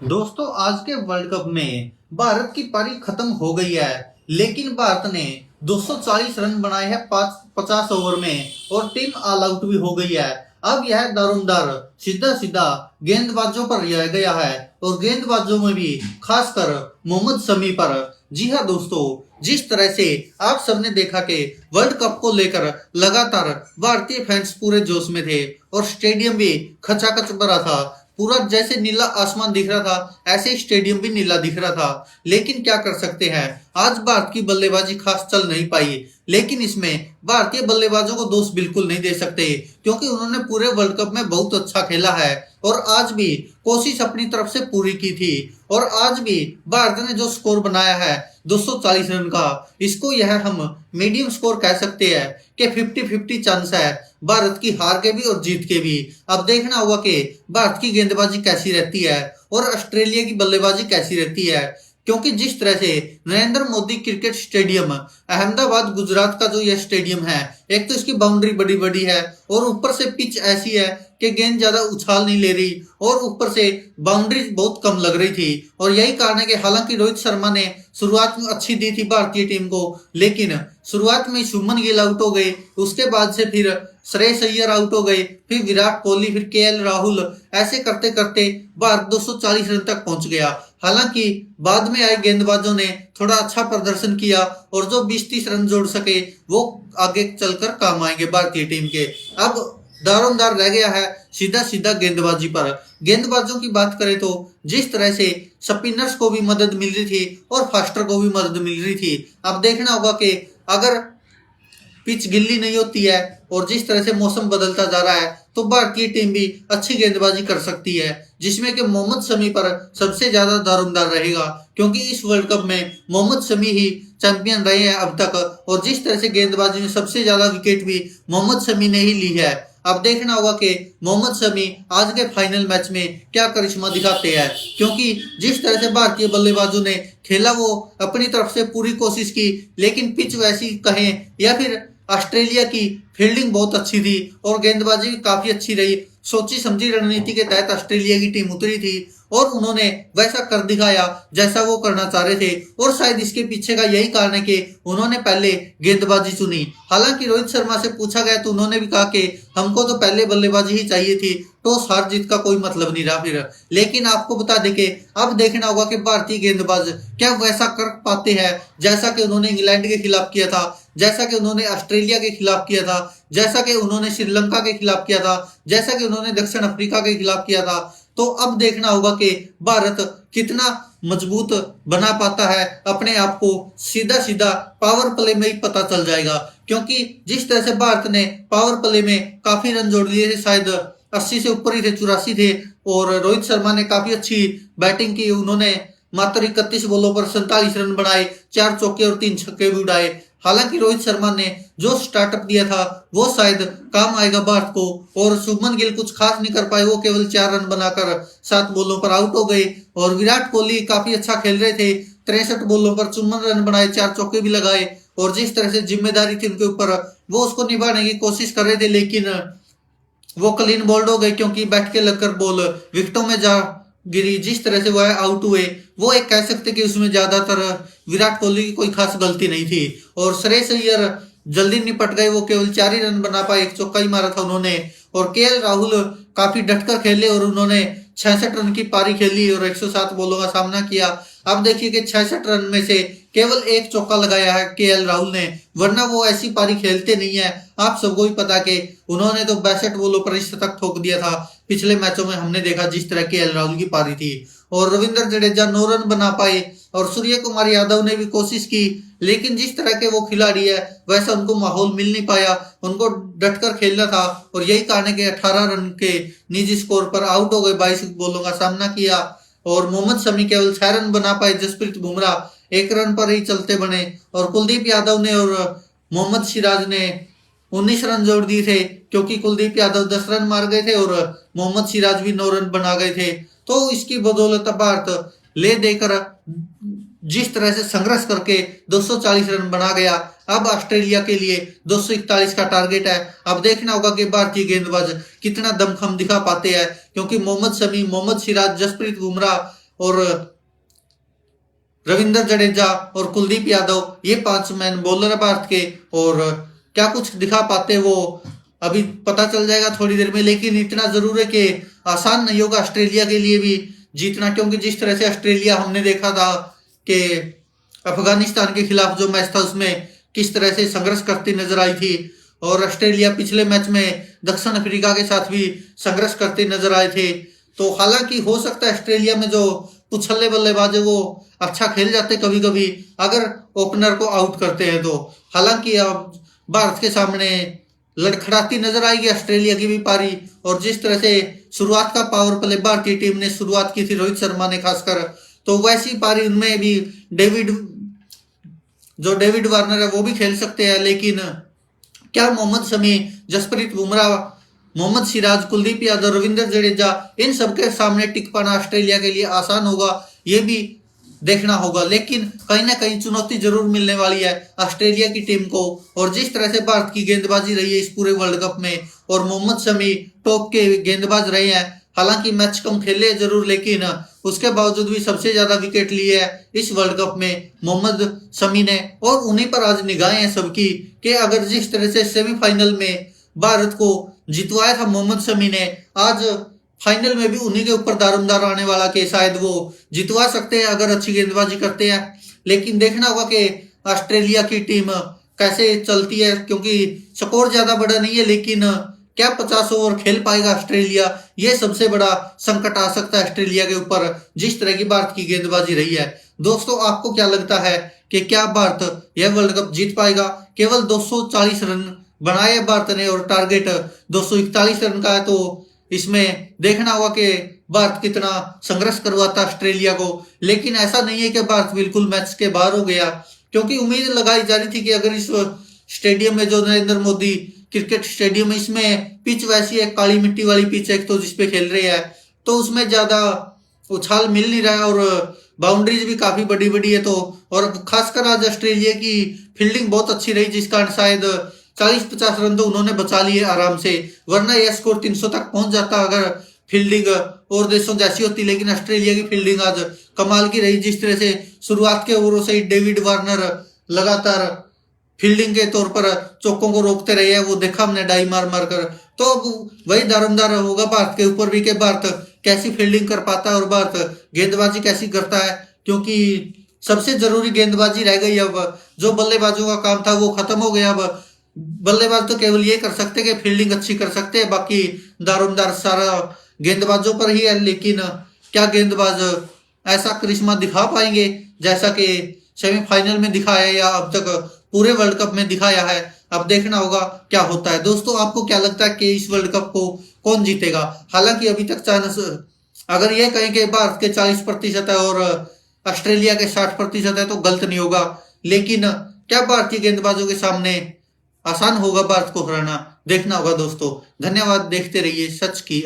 दोस्तों आज के वर्ल्ड कप में भारत की पारी खत्म हो गई है। लेकिन भारत ने 240 रन बनाए हैं 50 ओवर में और टीम ऑल आउट भी हो गई है। अब यह दारोमदार सीधा सीधा गेंदबाजों पर रह गया है और गेंदबाजों में भी खासकर मोहम्मद शमी पर। जी हाँ दोस्तों, जिस तरह से आप सबने देखा कि वर्ल्ड कप को लेकर लगातार भारतीय फैंस पूरे जोश में थे और स्टेडियम भी खचाखच भरा था। पूरा जैसे नीला आसमान दिख रहा था, ऐसे ही स्टेडियम भी नीला दिख रहा था। लेकिन क्या कर सकते हैं, आज भारत की बल्लेबाजी खास चल नहीं पाई। लेकिन इसमें भारतीय बल्लेबाजों को दोष बिल्कुल नहीं दे सकते, क्योंकि उन्होंने पूरे वर्ल्ड कप में बहुत अच्छा खेला है और आज भी कोशिश अपनी तरफ से पूरी की थी। और आज भी भारत ने जो स्कोर बनाया है 240 रन का, इसको यह हम मीडियम स्कोर कह सकते हैं कि 50-50 चांस है भारत की हार के भी और जीत के भी। अब देखना होगा कि भारत की गेंदबाजी कैसी रहती है और ऑस्ट्रेलिया की बल्लेबाजी कैसी रहती है। क्योंकि जिस तरह से नरेंद्र मोदी क्रिकेट स्टेडियम अहमदाबाद गुजरात का जो यह स्टेडियम है, एक तो इसकी बाउंड्री बड़ी बड़ी है और ऊपर से पिच ऐसी है कि गेंद ज्यादा उछाल नहीं ले रही और ऊपर से बाउंड्री बहुत कम लग रही थी। और यही कारण है कि हालांकि रोहित शर्मा ने शुरुआत में अच्छी दी थी भारतीय टीम को, लेकिन शुरुआत में शुभमन गिल आउट हो गए, उसके बाद से फिर श्रेयस अय्यर आउट हो गए, फिर विराट कोहली, फिर केएल राहुल, ऐसे करते करते भारत 240 रन तक पहुंच गया। हालांकि बाद में आए गेंदबाजों ने थोड़ा अच्छा प्रदर्शन किया और जो 20-30 रन जोड़ सके वो आगे चलकर काम आएंगे भारतीय टीम के। अब दारोमदार रह गया है सीधा सीधा गेंदबाजी पर। गेंदबाजों की बात करें तो जिस तरह से स्पिनर्स को भी मदद मिल रही थी और फास्टर को भी मदद मिल रही थी। अब देखना होगा कि अगर पिच गिल्ली नहीं होती है और जिस तरह से मौसम बदलता जा रहा है तो भारतीय टीम भी अच्छी गेंदबाजी कर सकती है, जिसमें कि मोहम्मद शमी पर सबसे ज्यादा दारोमदार रहेगा। क्योंकि इस वर्ल्ड कप में मोहम्मद शमी ही चैंपियन रहे हैं अब तक और जिस तरह से गेंदबाजी में सबसे ज्यादा विकेट भी मोहम्मद शमी ने ही ली है। अब देखना होगा कि मोहम्मद शमी आज के फाइनल मैच में क्या करिश्मा दिखाते हैं, क्योंकि जिस तरह से भारतीय बल्लेबाजों ने खेला वो अपनी तरफ से पूरी कोशिश की, लेकिन पिच वैसी कहें या फिर ऑस्ट्रेलिया की फील्डिंग बहुत अच्छी थी और गेंदबाजी भी काफी अच्छी रही। सोची समझी रणनीति के तहत ऑस्ट्रेलिया की टीम उतरी थी और उन्होंने वैसा कर दिखाया जैसा वो करना चाह रहे थे। और शायद इसके पीछे का यही कारण है कि उन्होंने पहले गेंदबाजी चुनी। हालांकि रोहित शर्मा से पूछा गया तो उन्होंने भी कहा कि हमको तो पहले बल्लेबाजी ही चाहिए थी, टॉस हार जीत का कोई मतलब नहीं रहा फिर। लेकिन आपको बता दें कि अब देखना होगा कि भारतीय गेंदबाज क्या वैसा कर पाते हैं जैसा कि उन्होंने इंग्लैंड के खिलाफ किया था, जैसा कि उन्होंने ऑस्ट्रेलिया के खिलाफ किया था, जैसा कि उन्होंने श्रीलंका के खिलाफ किया था, जैसा कि उन्होंने दक्षिण अफ्रीका के खिलाफ किया था। तो अब देखना होगा कि भारत कितना मजबूत बना पाता है अपने आप को। सीधा सीधा पावर प्ले में ही पता चल जाएगा, क्योंकि जिस तरह से भारत ने पावर प्ले में काफी रन जोड़ दिए थे, शायद 80 से ऊपर ही थे, 84 थे। और रोहित शर्मा ने काफी अच्छी बैटिंग की, उन्होंने मात्र 31 बॉलों पर 47 रन बनाए, 4 चौके और 3 छक्के भी उड़ाए। हालांकि रोहित शर्मा ने जो स्टार्टअप दिया था वो शायद काम आएगा भारत को, और शुभमन गिल कुछ खास नहीं कर पाए, वो केवल 4 रन बनाकर 7 बॉलों पर आउट हो गए। और विराट कोहली काफी अच्छा खेल रहे थे, 63 बॉलों पर 54 रन बनाए, 4 चौके भी लगाए। और जिस तरह से जिम्मेदारी थी उनके ऊपर वो उसको निभाने की कोशिश कर रहे थे, लेकिन वो क्लीन बोल्ड हो गए, क्योंकि बैठ के लगकर बॉल विकेटों में जा गिरी। जिस तरह से वह आउट हुए वो एक कह सकते कि उसमें ज्यादातर विराट कोहली की कोई खास गलती नहीं थी। और श्रेयस अय्यर जल्दी निपट गए, वो केवल 4 ही रन बना पाए, 1 चौका ही मारा था उन्होंने। और केएल राहुल काफी डटकर खेले और उन्होंने 66 रन की पारी खेली और 107 बॉलों का सामना किया। अब देखिए कि 66 रन में से केवल 1 चौका लगाया है केएल राहुल ने, वरना वो ऐसी पारी खेलते नहीं है। आप सबको भी पता कि उन्होंने तो 62 बॉलों पर शतक ठोक दिया था पिछले मैचों में, हमने देखा जिस तरह केएल राहुल की पारी थी। और रविंद्र जडेजा 9 रन बना पाए और सूर्य कुमार यादव ने भी कोशिश की, लेकिन जिस तरह के वो खिलाड़ी है वैसा उनको माहौल मिल नहीं पाया, उनको डटकर खेलना था। और यही कारण है कि 18 रन के निजी स्कोर पर आउट हो गए, 22 बॉलों का सामना किया। और मोहम्मद शमी केवल 6 रन बना पाए, जसप्रीत बुमराह 1 रन पर ही चलते बने। और कुलदीप यादव ने और मोहम्मद सिराज ने 19 रन जोड़ दिए थे, क्योंकि कुलदीप यादव 10 रन मार गए थे और मोहम्मद सिराज भी 9 रन बना गए थे। तो इसकी बदौलत भारत ले देकर जिस तरह से संघर्ष करके 240 रन बना गया, अब ऑस्ट्रेलिया के लिए 241 का टारगेट है। अब देखना होगा कि भारतीय गेंदबाज कितना दमखम दिखा पाते हैं, क्योंकि मोहम्मद शमी, मोहम्मद सिराज, जसप्रीत बुमराह और रविंद्र जडेजा और कुलदीप यादव, ये 5 मैन बॉलर है भारत के। और क्या कुछ दिखा पाते वो अभी पता चल जाएगा थोड़ी देर में, लेकिन इतना जरूर है कि आसान नहीं होगा ऑस्ट्रेलिया के लिए भी जीतना, क्योंकि जिस तरह से ऑस्ट्रेलिया हमने देखा था कि अफगानिस्तान के खिलाफ जो मैच था उसमें किस तरह से संघर्ष करती नजर आई थी, और ऑस्ट्रेलिया पिछले मैच में दक्षिण अफ्रीका के साथ भी संघर्ष करते नजर आए थे। तो हालांकि हो सकता है ऑस्ट्रेलिया में जो उछल्ले बल्लेबाज है वो अच्छा खेल जाते कभी कभी अगर ओपनर को आउट करते हैं तो। हालांकि अब भारत के सामने लड़खड़ाती नजर आएगी ऑस्ट्रेलिया की भी पारी, और जिस तरह से शुरुआत का पावर प्ले भारतीय टीम ने शुरुआत की थी रोहित शर्मा ने खासकर, तो वैसी पारी उनमें भी डेविड वार्नर है वो भी खेल सकते हैं। लेकिन क्या मोहम्मद शमी, जसप्रीत बुमराह, मोहम्मद सिराज, कुलदीप यादव, रविंद्र जडेजा, इन सबके सामने टिक पाना ऑस्ट्रेलिया के लिए आसान होगा, ये भी देखना होगा। लेकिन कहीं ना कहीं चुनौती जरूर मिलने वाली है ऑस्ट्रेलिया की टीम को। और जिस तरह से भारत की गेंदबाजी रही है इस पूरे वर्ल्ड कप में, और मोहम्मद शमी टॉप के गेंदबाज रहे हैं, हालांकि मैच कम खेले जरूर, लेकिन उसके बावजूद भी सबसे ज्यादा विकेट लिए है इस वर्ल्ड कप में मोहम्मद शमी ने। और उन्हीं पर आज निगाहें हैं सबकी कि अगर जिस तरह से सेमीफाइनल में भारत को जितवाया था मोहम्मद शमी ने, आज फाइनल में भी उन्हीं के ऊपर दारोमदार आने वाला कि शायद वो जितवा सकते हैं अगर अच्छी गेंदबाजी करते हैं। लेकिन देखना होगा कि ऑस्ट्रेलिया की टीम कैसे चलती है, क्योंकि स्कोर ज्यादा बड़ा नहीं है, लेकिन क्या 50 ओवर खेल पाएगा ऑस्ट्रेलिया, ये सबसे बड़ा संकट आ सकता है ऑस्ट्रेलिया के ऊपर जिस तरह की भारत की गेंदबाजी रही है। दोस्तों आपको क्या लगता है कि क्या भारत यह वर्ल्ड कप जीत पाएगा? केवल 240 रन बनाए भारत ने और टारगेट 241 रन का है, तो इसमें देखना होगा कि भारत कितना संघर्ष करवाता ऑस्ट्रेलिया को। लेकिन ऐसा नहीं है कि भारत बिल्कुल मैच के बाहर हो गया, क्योंकि उम्मीद लगाई जा रही थी कि अगर इस स्टेडियम में जो नरेंद्र मोदी क्रिकेट स्टेडियम है, इसमें पिच वैसी है, काली मिट्टी वाली पिच है तो जिसपे खेल रहे हैं, तो उसमें ज्यादा उछाल मिल नहीं रहा है और बाउंड्रीज भी काफी बड़ी बड़ी है। तो और खासकर आज ऑस्ट्रेलिया की फील्डिंग बहुत अच्छी रही, जिस कारण शायद 40-50 रन तो उन्होंने बचा लिए आराम से, वरना यह स्कोर 300 तक पहुंच जाता अगर फील्डिंग और देशों जैसी होती। लेकिन ऑस्ट्रेलिया की फील्डिंग आज कमाल की रही, जिस तरह से शुरुआत के ओवरों से ही डेविड वार्नर लगातार फील्डिंग के तौर पर चौकों को रोकते रहे हैं, वो देखा हमने डाई मार मार कर। तो अब वही दारोमदार होगा भारत के ऊपर भी कि भारत कैसी फील्डिंग कर पाता है और भारत गेंदबाजी कैसी करता है, क्योंकि सबसे जरूरी गेंदबाजी रह गई। अब जो बल्लेबाजों का काम था वो खत्म हो गया। अब बल्लेबाज तो केवल ये कर सकते कि फील्डिंग अच्छी कर सकते हैं, बाकी दारोमदार सारा गेंदबाजों पर ही है। लेकिन क्या गेंदबाज ऐसा करिश्मा दिखा पाएंगे जैसा कि सेमीफाइनल में दिखाया या अब तक पूरे वर्ल्ड कप में दिखाया है? अब देखना होगा क्या होता है। दोस्तों आपको क्या लगता है कि इस वर्ल्ड कप को कौन जीतेगा? हालांकि अभी तक चांस अगर ये कहें कि भारत के 40% है और ऑस्ट्रेलिया के 60% है तो गलत नहीं होगा। लेकिन क्या भारतीय गेंदबाजों के सामने आसान होगा भारत को हराना? देखना होगा दोस्तों। धन्यवाद, देखते रहिए सच की।